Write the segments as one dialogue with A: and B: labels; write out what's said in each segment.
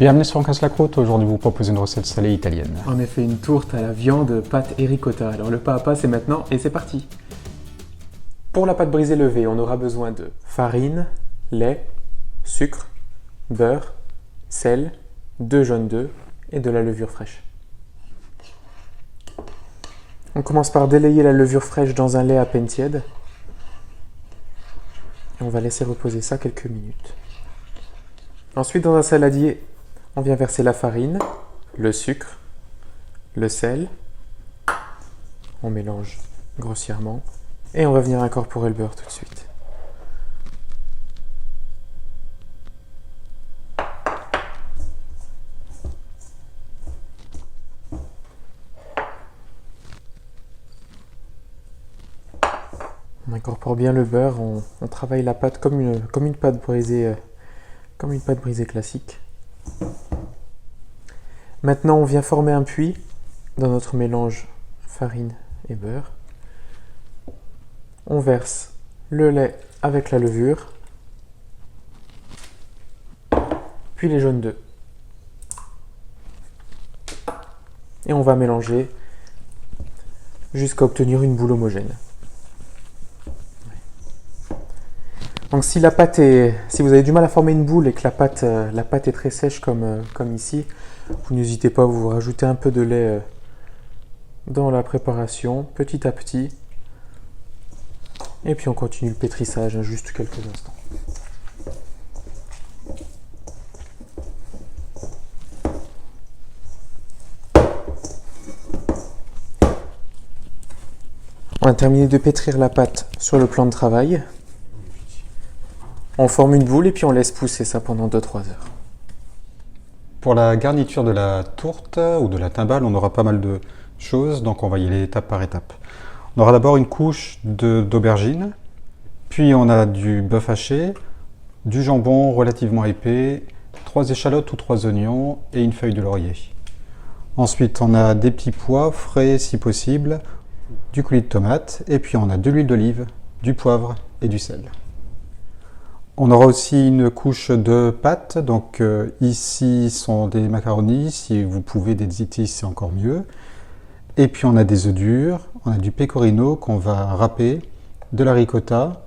A: Bienvenue sur On casse la croûte, aujourd'hui vous propose une recette salée italienne.
B: En effet, une tourte à la viande, pâte et ricotta. Alors le pas à pas c'est maintenant et c'est parti. Pour la pâte brisée levée, on aura besoin de farine, lait, sucre, beurre, sel, 2 jaunes d'œufs et de la levure fraîche. On commence par délayer la levure fraîche dans un lait à peine tiède. Et on va laisser reposer ça quelques minutes. Ensuite, dans un saladier, on vient verser la farine, le sucre, le sel. On mélange grossièrement. Et on va venir incorporer le beurre tout de suite. On incorpore bien le beurre, on travaille la pâte comme une pâte brisée, classique. Maintenant, on vient former un puits dans notre mélange farine et beurre. On verse le lait avec la levure, puis les jaunes d'œufs. Et on va mélanger jusqu'à obtenir une boule homogène. Donc si vous avez du mal à former une boule et que la pâte est très sèche comme ici, vous n'hésitez pas à vous rajouter un peu de lait dans la préparation, petit à petit. Et puis on continue le pétrissage, juste quelques instants. On a terminé de pétrir la pâte sur le plan de travail. On forme une boule et puis on laisse pousser ça pendant 2-3 heures.
A: Pour la garniture de la tourte ou de la timbale, on aura pas mal de choses, donc on va y aller étape par étape. On aura d'abord une couche d'aubergine, puis on a du bœuf haché, du jambon relativement épais, 3 échalotes ou 3 oignons et une feuille de laurier. Ensuite, on a des petits pois frais si possible, du coulis de tomate, et puis on a de l'huile d'olive, du poivre et du sel. On aura aussi une couche de pâtes, donc ici sont des macaronis, si vous pouvez des ziti c'est encore mieux. Et puis on a des œufs durs, on a du pecorino qu'on va râper, de la ricotta,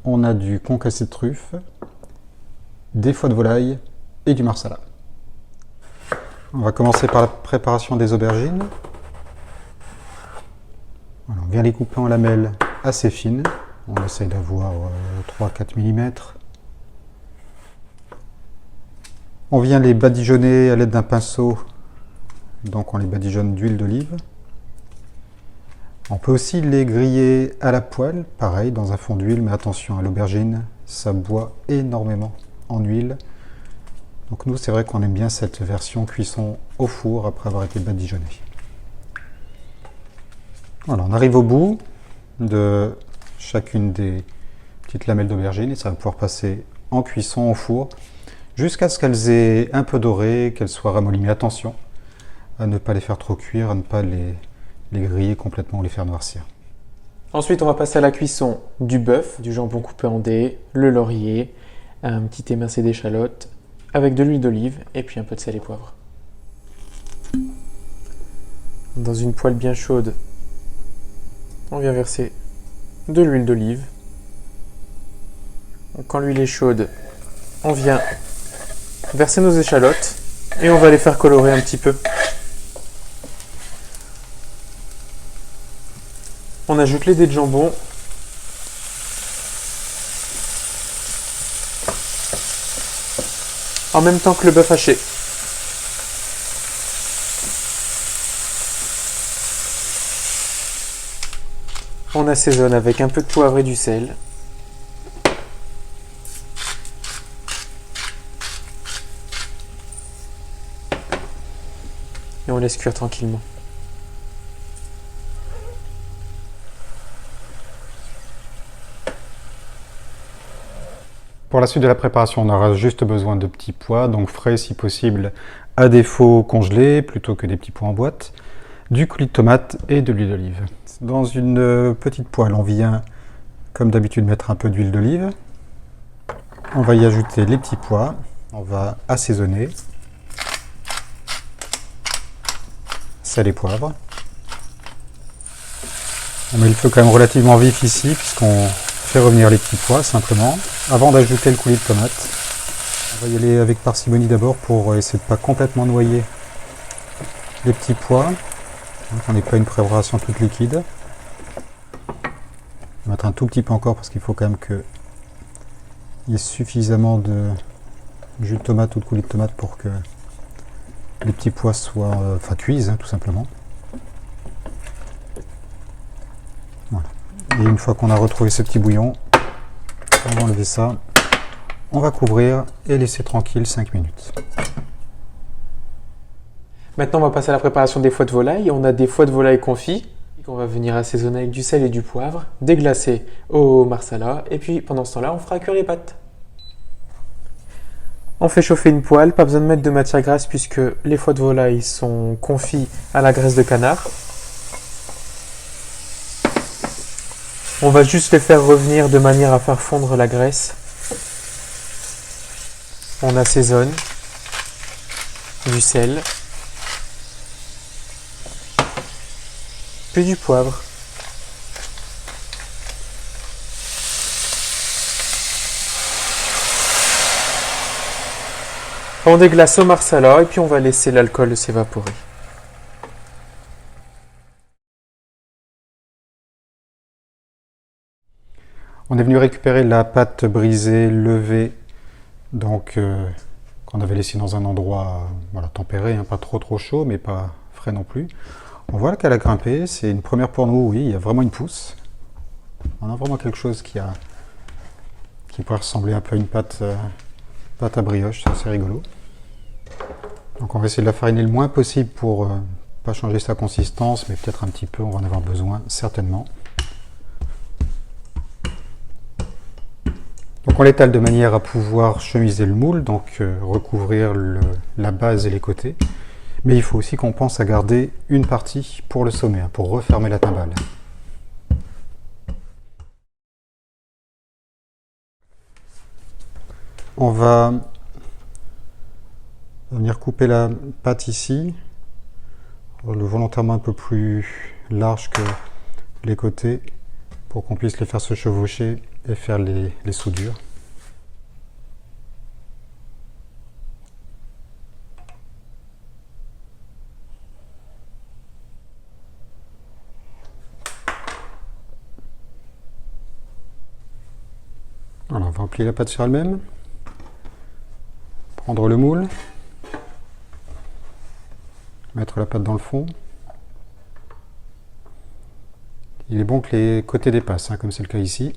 A: on a du concassé de truffe, des foies de volaille et du marsala. On va commencer par la préparation des aubergines. Voilà, on vient les couper en lamelles assez fines. On essaye d'avoir 3-4 mm. On vient les badigeonner à l'aide d'un pinceau. Donc on les badigeonne d'huile d'olive. On peut aussi les griller à la poêle, pareil, dans un fond d'huile, mais attention à l'aubergine, ça boit énormément en huile. Donc nous, c'est vrai qu'on aime bien cette version cuisson au four après avoir été badigeonné. Voilà, on arrive au bout de chacune des petites lamelles d'aubergine et ça va pouvoir passer en cuisson au four jusqu'à ce qu'elles aient un peu doré, qu'elles soient ramollies. Mais attention à ne pas les faire trop cuire, à ne pas les griller complètement ou les faire noircir.
B: Ensuite, on va passer à la cuisson du bœuf, du jambon coupé en dés, le laurier, un petit émincé d'échalotes avec de l'huile d'olive et puis un peu de sel et poivre. Dans une poêle bien chaude, on vient verser de l'huile d'olive. Quand l'huile est chaude, on vient verser nos échalotes et on va les faire colorer un petit peu. On ajoute les dés de jambon. En même temps que le bœuf haché. On assaisonne avec un peu de poivre et du sel. Et on laisse cuire tranquillement.
A: Pour la suite de la préparation, on aura juste besoin de petits pois, donc frais si possible, à défaut congelés, plutôt que des petits pois en boîte, du coulis de tomate et de l'huile d'olive. Dans une petite poêle, on vient, comme d'habitude, mettre un peu d'huile d'olive. On va y ajouter les petits pois, on va assaisonner. sel et poivre. On met le feu quand même relativement vif ici, puisqu'on fait revenir les petits pois simplement, avant d'ajouter le coulis de tomate. On va y aller avec parcimonie d'abord pour essayer de ne pas complètement noyer les petits pois. Donc on n'est pas une préparation toute liquide. On va mettre un tout petit peu encore parce qu'il faut quand même qu'il y ait suffisamment de jus de tomate ou de coulis de tomate pour que les petits pois soient, cuisent tout simplement. Voilà. Et une fois qu'on a retrouvé ce petit bouillon, on va enlever ça, on va couvrir et laisser tranquille 5 minutes.
B: Maintenant, on va passer à la préparation des foies de volaille. On a des foies de volaille confits qu'on va venir assaisonner avec du sel et du poivre, déglacer au marsala, et puis pendant ce temps-là, on fera cuire les pâtes. On fait chauffer une poêle, pas besoin de mettre de matière grasse puisque les foies de volaille sont confits à la graisse de canard. On va juste les faire revenir de manière à faire fondre la graisse. On assaisonne du sel, puis du poivre. On déglace au marsala et puis on va laisser l'alcool s'évaporer.
A: On est venu récupérer la pâte brisée, levée, donc qu'on avait laissée dans un endroit tempéré, pas trop chaud, mais pas frais non plus. On voit qu'elle a grimpé, c'est une première pour nous, oui, il y a vraiment une pousse. On a vraiment quelque chose qui pourrait ressembler un peu à une pâte à brioche, c'est assez rigolo. Donc on va essayer de la fariner le moins possible pour pas changer sa consistance, mais peut-être un petit peu, on va en avoir besoin, certainement. Donc on l'étale de manière à pouvoir chemiser le moule, donc recouvrir la base et les côtés. Mais il faut aussi qu'on pense à garder une partie pour le sommet, pour refermer la timbale. On va venir couper la pâte ici, volontairement un peu plus large que les côtés, pour qu'on puisse les faire se chevaucher et faire les soudures. Voilà, on va replier la pâte sur elle-même, prendre le moule, mettre la pâte dans le fond. Il est bon que les côtés dépassent, comme c'est le cas ici.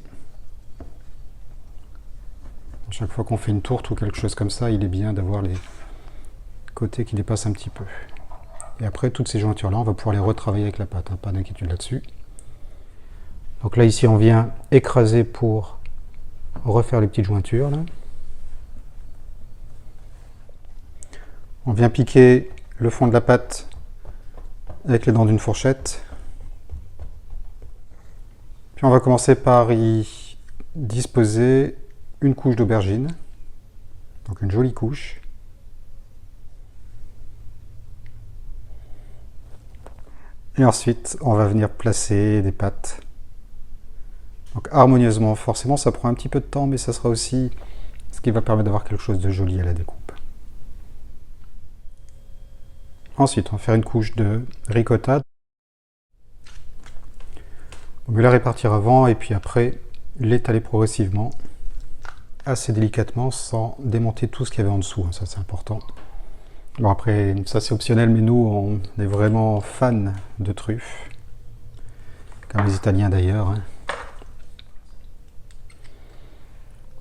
A: À chaque fois qu'on fait une tourte ou quelque chose comme ça, il est bien d'avoir les côtés qui dépassent un petit peu. Et après, toutes ces jointures-là, on va pouvoir les retravailler avec la pâte, pas d'inquiétude là-dessus. Donc là, ici, on vient écraser pour refaire les petites jointures. Là. On vient piquer le fond de la pâte avec les dents d'une fourchette. Puis on va commencer par y disposer une couche d'aubergine, donc une jolie couche. Et ensuite, on va venir placer des pâtes. Donc harmonieusement, forcément ça prend un petit peu de temps, mais ça sera aussi ce qui va permettre d'avoir quelque chose de joli à la découpe. Ensuite, on va faire une couche de ricotta. On va la répartir avant et puis après l'étaler progressivement, assez délicatement, sans démonter tout ce qu'il y avait en dessous, ça c'est important. Bon après, ça c'est optionnel, mais nous on est vraiment fans de truffes, comme les Italiens d'ailleurs.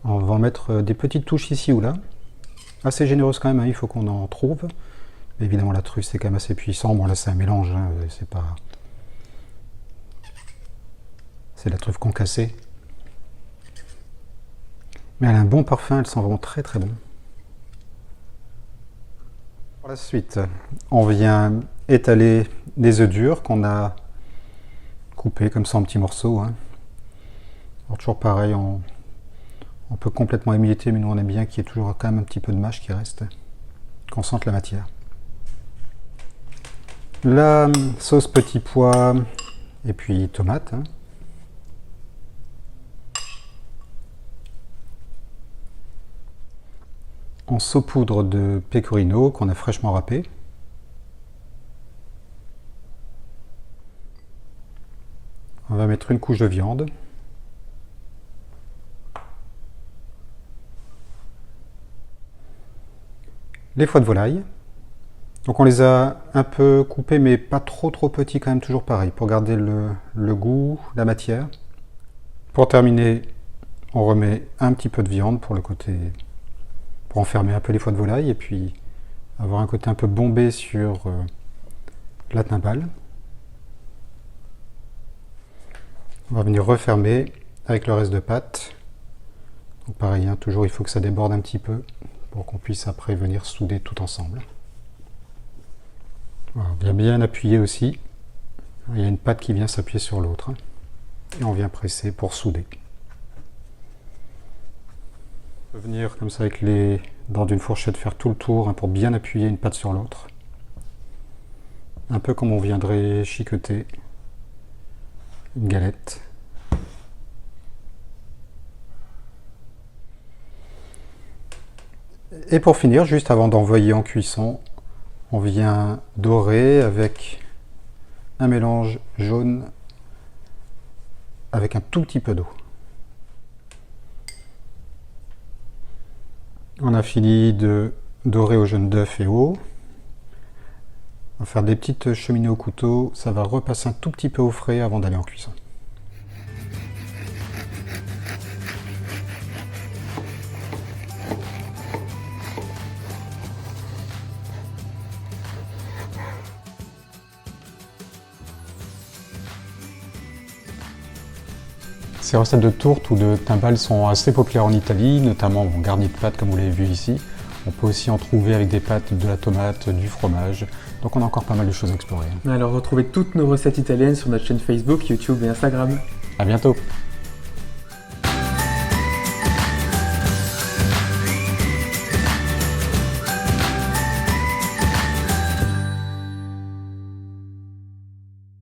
A: On va en mettre des petites touches ici ou là, assez généreuses quand même, il faut qu'on en trouve. Mais évidemment la truffe c'est quand même assez puissant, bon là c'est un mélange, c'est pas... C'est la truffe concassée. Mais elle a un bon parfum, elle sent vraiment très très bon. Pour la suite, on vient étaler des œufs durs qu'on a coupés comme ça en petits morceaux. Alors toujours pareil, on peut complètement émietter, mais nous on aime bien qu'il y ait toujours quand même un petit peu de mâche qui reste, qu'on sente la matière. La sauce petit pois et puis tomate. Hein. On saupoudre de pecorino qu'on a fraîchement râpé. On va mettre une couche de viande. Les foies de volaille. Donc on les a un peu coupés, mais pas trop petits quand même, toujours pareil, pour garder le goût, la matière. Pour terminer, on remet un petit peu de viande pour le côté, pour enfermer un peu les foies de volaille, et puis avoir un côté un peu bombé sur la timbale. On va venir refermer avec le reste de pâte. Donc pareil, hein, toujours il faut que ça déborde un petit peu pour qu'on puisse après venir souder tout ensemble. Voilà, bien appuyer aussi. Il y a une pâte qui vient s'appuyer sur l'autre. Et on vient presser pour souder. On peut venir comme ça avec les dents d'une fourchette faire tout le tour hein, pour bien appuyer une pâte sur l'autre. Un peu comme on viendrait chiqueter une galette. Et pour finir, juste avant d'envoyer en cuisson, on vient dorer avec un mélange jaune avec un tout petit peu d'eau. On a fini de dorer au jaune d'œuf et eau. On va faire des petites cheminées au couteau, ça va repasser un tout petit peu au frais avant d'aller en cuisson. Ces recettes de tourte ou de timbales sont assez populaires en Italie, notamment garnies de pâtes comme vous l'avez vu ici. On peut aussi en trouver avec des pâtes, de la tomate, du fromage. Donc on a encore pas mal de choses à explorer.
B: Alors retrouvez toutes nos recettes italiennes sur notre chaîne Facebook, YouTube et Instagram.
A: À bientôt!